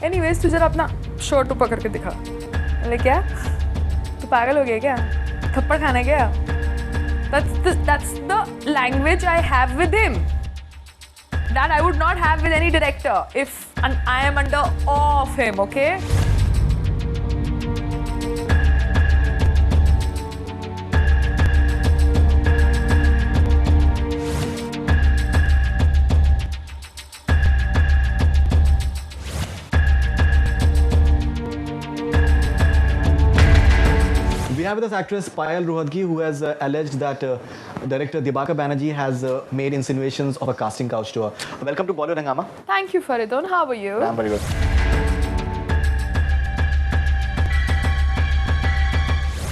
Anyways, तू जरा अपना शर्ट ऊपर करके दिखा. Like क्या? तू पागल हो गया क्या? थप्पड़ खाना क्या? That's the language I have with him. That I would not have with any director if I am under awe of him, okay? We have with us actress Payal Rohatgi, who has alleged that director Dibakar Banerji has made insinuations of a casting couch to her. Welcome to Bollywood Hungama. Thank you, Faridoon. How are you? I'm very good.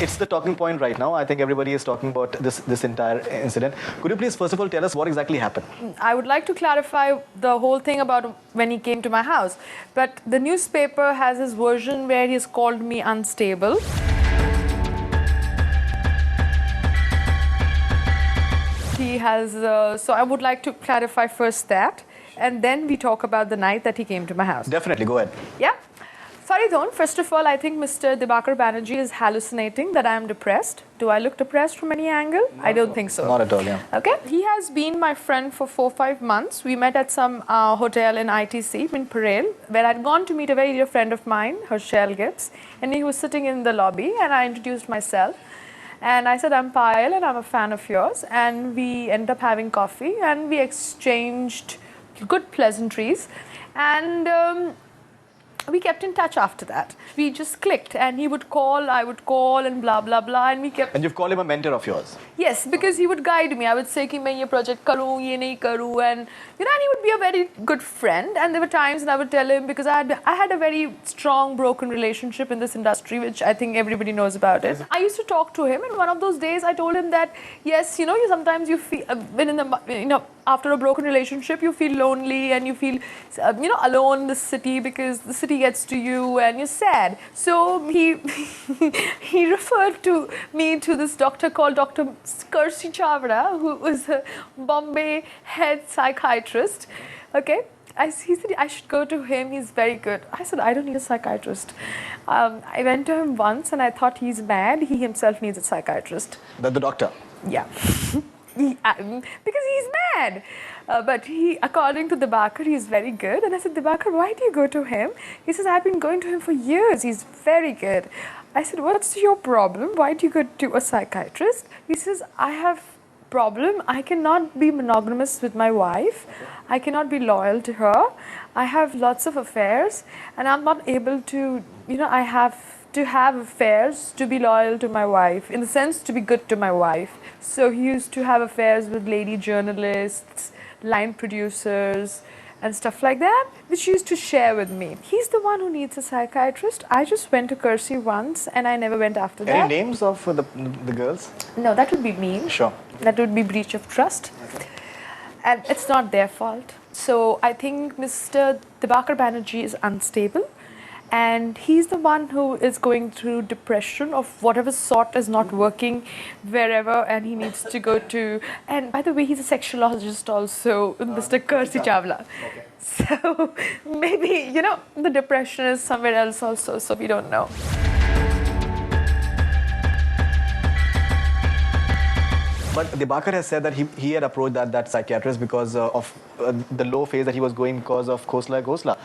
It's the talking point right now. I think everybody is talking about this entire incident. Could you please first of all tell us what exactly happened? I would like to clarify the whole thing about when he came to my house. But the newspaper has his version where he's called me unstable. He has, so I would like to clarify first that, and then we talk about the night that he came to my house. Definitely, go ahead. Yeah. Faridoon, first of all, I think Mr. Dibakar Banerji is hallucinating that I am depressed. Do I look depressed from any angle? I don't think so. Not at all, yeah. Okay. He has been my friend for 4-5 months. We met at some hotel in ITC in Payal, where I'd gone to meet a very dear friend of mine, Shahryar Gibbs, and he was sitting in the lobby, and I introduced myself. And I said, I'm Payal and I'm a fan of yours. And we ended up having coffee and we exchanged good pleasantries. And we kept in touch after that. We just clicked and he would call, I would call and blah, blah, blah. And we kept... And you've called him a mentor of yours? Yes, because he would guide me. I would say, कि मैं ये project करूँ, ये नहीं करूँ. And, you know, and he would be a very good friend. And there were times when I would tell him, because I had a very strong, broken relationship in this industry, which I think everybody knows about it. I used to talk to him, and one of those days I told him that, yes, you know, sometimes you feel, after a broken relationship, you feel lonely and you feel, alone in the city because the city gets to you and you're sad. So he referred to me to this doctor called Dr. Kersi Chavda, who was a Bombay head psychiatrist. Okay. He said, I should go to him, he's very good. I said, I don't need a psychiatrist. I went to him once and I thought he's mad. He himself needs a psychiatrist. The doctor? Yeah. Because he's mad. But according to Dibakar, he's very good. And I said, Dibakar, why do you go to him? He says, I've been going to him for years. He's very good. I said, what's your problem? Why do you go to a psychiatrist? He says, I have problem. I cannot be monogamous with my wife. I cannot be loyal to her. I have lots of affairs. And I'm not able to, I have to have affairs to be loyal to my wife, in the sense to be good to my wife. So he used to have affairs with lady journalists, line producers, and stuff like that, which he used to share with me. He's the one who needs a psychiatrist. I just went to Kersi once and I never went after that. Any names of the girls? No, that would be mean. Sure. That would be breach of trust. Okay. And it's not their fault. So I think Mr. Dibakar Banerji is unstable. And he's the one who is going through depression of whatever sort is not working wherever, and he needs to go to... And by the way, he's a sexologist also, Mr. Kersi Chavda. Okay. So maybe, the depression is somewhere else also, so we don't know. But Dibakar has said that he had approached that psychiatrist because of the low phase that he was going because of Khosla.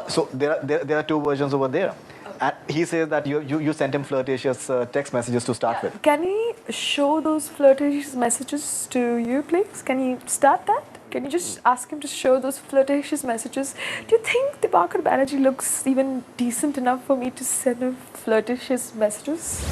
So there are two versions over there. Okay. And he says that you sent him flirtatious text messages to start with. Can he show those flirtatious messages to you, please? Can you start that? Can you just ask him to show those flirtatious messages? Do you think Dibakar Banerji looks even decent enough for me to send him flirtatious messages?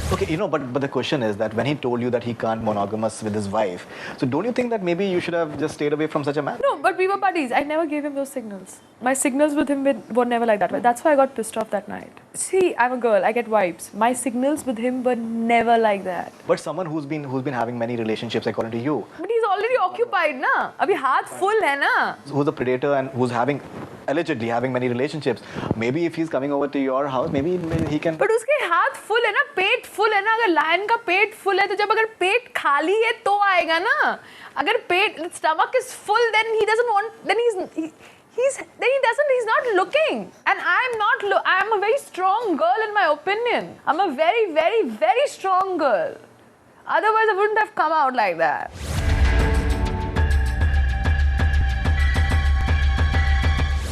Okay, but the question is that when he told you that he can't monogamous with his wife, so don't you think that maybe you should have just stayed away from such a man? No, but we were buddies. I never gave him those signals. My signals with him were never like that. That's why I got pissed off that night. See, I'm a girl. I get vibes. My signals with him were never like that. But someone who's been having many relationships, according to you. But he's already occupied, na? Abhi haath full hai, na? Who's a predator and who's allegedly having many relationships. Maybe if he's coming over to your house, maybe he can... But उसके हाथ full है ना, पेट full है ना, अगर lion का पेट full है तो जब अगर पेट खाली है तो आएगा ना. अगर पेट, stomach is full, then he doesn't want. Then he's not looking. And I'm a very strong girl in my opinion. I'm a very, very, very strong girl. Otherwise, I wouldn't have come out like that.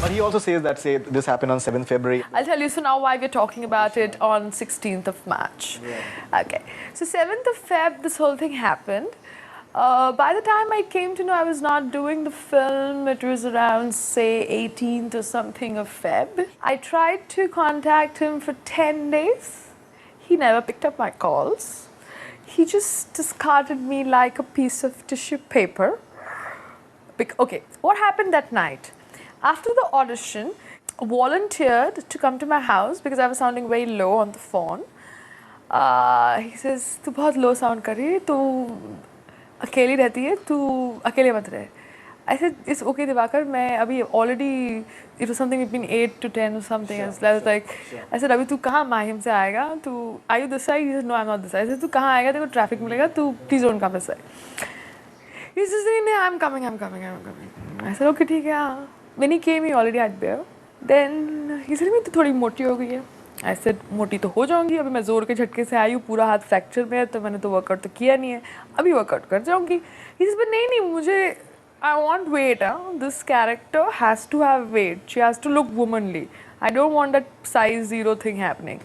But he also says that, say, this happened on 7th February. I'll tell you, so now why we're talking about it on 16th of March. Yeah. Okay. So 7th of Feb, this whole thing happened. By the time I came to know I was not doing the film, it was around, say, 18th or something of Feb. I tried to contact him for 10 days. He never picked up my calls. He just discarded me like a piece of tissue paper. Okay, what happened that night? After the audition, volunteered to come to my house because I was sounding very low on the phone. He says, "तू बहुत low sound कर रही है, तू अकेली रहती है, तू अकेले मत रहे." I said, "It's okay, Dibakar. मैं अभी already, it was something between 8 to 10 or something." I was like, I said, "अभी तू कहाँ माहिम से आएगा? तू, are you this side?" He said, "No, I'm not this side." I said, "तू कहाँ आएगा? तेरे को traffic मिलेगा, तू please don't come this side." He says, "No, I'm coming." I said, "Okay, ठीक है." When he came, he already had beer. Then he said, "तू थोड़ी मोटी हो गई है." I said, "मोटी तो हो जाऊंगी, अभी मैं जोर के झटके से आई हूँ, पूरा हाथ फ्रैक्चर में है, तो मैंने तो वर्कआउट तो किया नहीं है, अभी वर्कआउट कर जाऊंगी." He said, "But नहीं, मुझे, I want weight. This character has to have weight. She has to look womanly. I don't want that size 0 thing happening.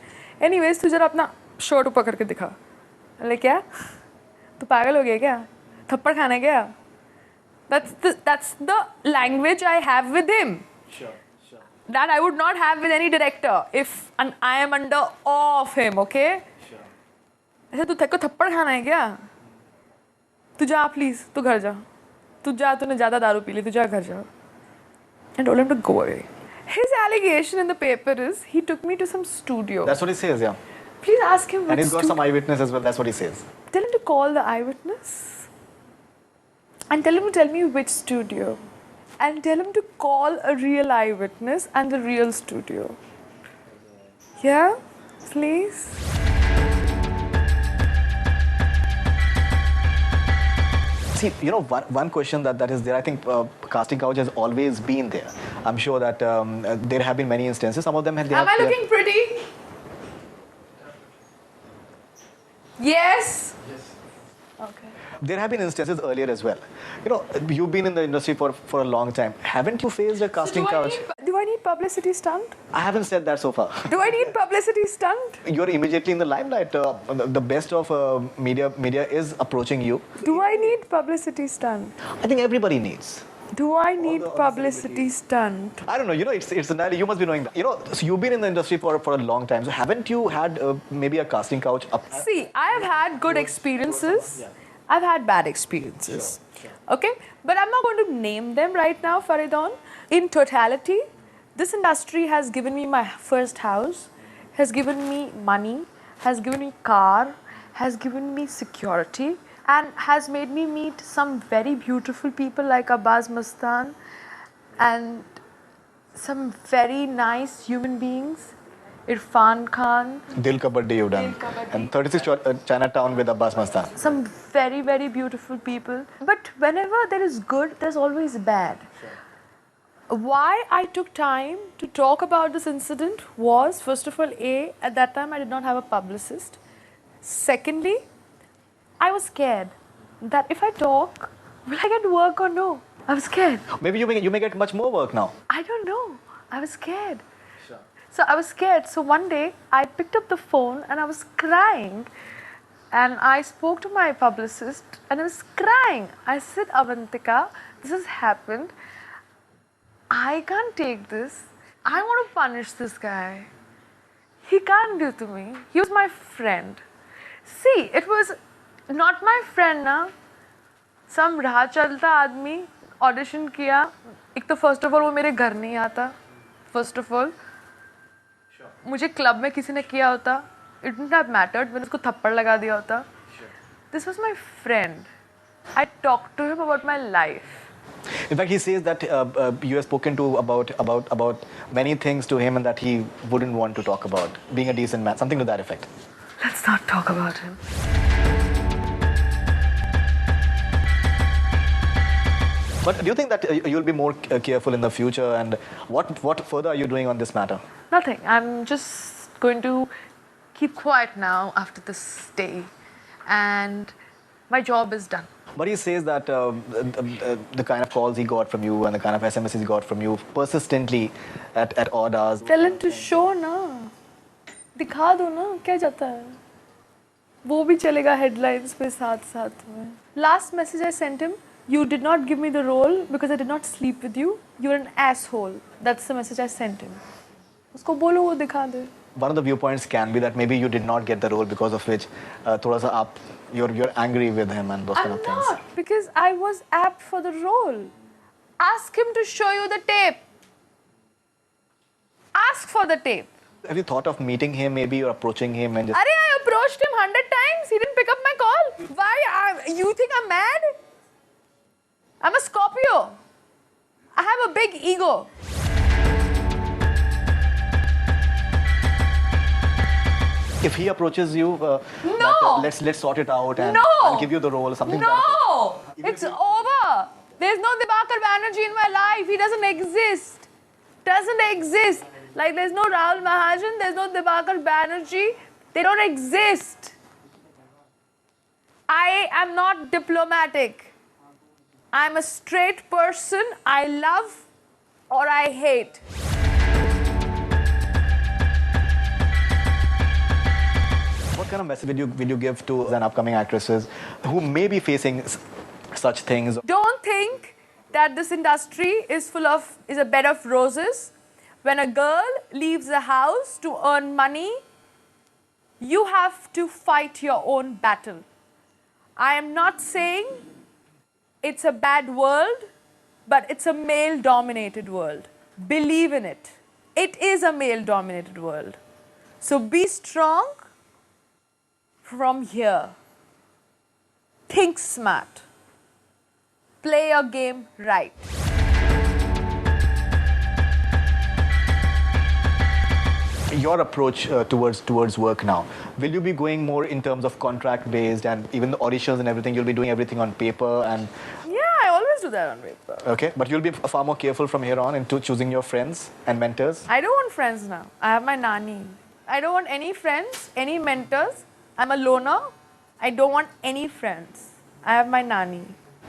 Anyways, तू जरा अपना शर्ट ऊपर करके दिखा." अरे क्या? तू पागल हो गया क्या? थप्पड़ खाना है क्या? That's the language I have with him. Sure. That I would not have with any director if I am under awe of him, okay? Sure. ऐसे तू तेरे को थप्पड़ खाना है क्या? तू जा please, तू घर जा. तू जा, तूने ज़्यादा दारू पी ली, तू जा घर जा. I told him to go away. His allegation in the paper is he took me to some studio. That's what he says, yeah. Please ask him. And he's got some eyewitness as well. That's what he says. Tell him to call the eyewitness. And tell him to tell me which studio. And tell him to call a real eyewitness and the real studio. Yeah? Please? See, you know, one question that is there, I think casting couch has always been there. I'm sure that there have been many instances. Some of them have... Am I looking pretty? Yes? Yes. Okay. There have been instances earlier as well. You know, you've been in the industry for a long time. Haven't you faced a casting couch? Do I need publicity stunt? I haven't said that so far. Do I need publicity stunt? You're immediately in the limelight. The best of media is approaching you. Do I need publicity stunt? I think everybody needs. Do I need publicity stunt? I don't know. You know, it's entirely, you must be knowing that. You know, so you've been in the industry for a long time. So haven't you had maybe a casting couch up? See, I have had good experiences. Yeah. I've had bad experiences. Sure. Okay? But I'm not going to name them right now, Faridoon. In totality, this industry has given me my first house, has given me money, has given me car, has given me security, and has made me meet some very beautiful people like Abbas Mustan and some very nice human beings. Irfan Khan. Dil Ka Birthday you've done. And 36 Chinatown with Abbas Mustan. Some very, very beautiful people. But whenever there is good, there's always bad. Sure. Why I took time to talk about this incident was, first of all, at that time I did not have a publicist. Secondly, I was scared that if I talk, will I get work or no? I was scared. Maybe you may get much more work now. I don't know. I was scared. So I was scared. So one day I picked up the phone and I was crying. And I spoke to my publicist and I was crying. I said, "Avantika, this has happened. I can't take this. I want to punish this guy. He can't do to me. He was my friend." See, it was not my friend, na. Some raha chalta aadmi audition kiya. एक तो first of all वो मेरे घर नहीं आता. First of all. मुझे club में किसी ने किया होता, it wouldn't have mattered. मैंने उसको थप्पड़ लगा दिया होता. This was my friend. I talked to him about my life. In fact, he says that you have spoken to about many things to him and that he wouldn't want to talk about. Being a decent man, something to that effect. Let's not talk about him. But do you think that you'll be more careful in the future? And what further are you doing on this matter? Nothing. I'm just going to keep quiet now after this day, and my job is done. But he says that the kind of calls he got from you and the kind of SMS he got from you persistently at odd hours. Tell him to show ना, दिखा दो ना, क्या जाता है? वो भी चलेगा headlines पे साथ में. Last message I sent him, you did not give me the role because I did not sleep with you. You're an asshole. That's the message I sent him. उसको बोलो वो दिखा दे. One of the viewpoints can be that maybe you did not get the role because of which थोड़ा सा आप you're angry with him and those kind of things. I'm not, because I was apt for the role. Ask him to show you the tape. Ask for the tape. Have you thought of meeting him, maybe, or approaching him and just... Arey, I approached him 100 times. He didn't pick up my call. Why? You think I'm mad? I'm a Scorpio. I have a big ego. If he approaches you, No. that, let's sort it out and No. I'll give you the role, something like No. It's over. There's no Dibakar Banerji in my life. He doesn't exist. Doesn't exist. Like there's no Rahul Mahajan, there's no Dibakar Banerji. They don't exist. I am not diplomatic. I'm a straight person. I love or I hate. What kind of message will you give to an upcoming actresses who may be facing such things? Don't think that this industry is a bed of roses. When a girl leaves the house to earn money, you have to fight your own battle. I am not saying it's a bad world, but it's a male-dominated world. Believe in it. It is a male-dominated world. So be strong from here. Think smart. Play your game right. Your approach towards work now, will you be going more in terms of contract based and even the auditions and everything, you'll be doing everything on paper and... Yeah, I always do that on paper. Okay, but you'll be far more careful from here on into choosing your friends and mentors? I don't want friends now. I have my nani. I don't want any friends, any mentors. I'm a loner. I don't want any friends. I have my nani.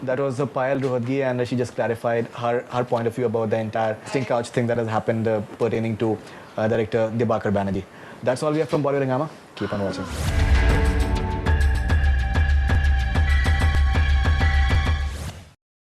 That was Payal Rohatgi, and she just clarified her point of view about the entire casting couch thing that has happened pertaining to director Dibakar Banerji. That's all we have from Bollywood Hungama. Keep on watching.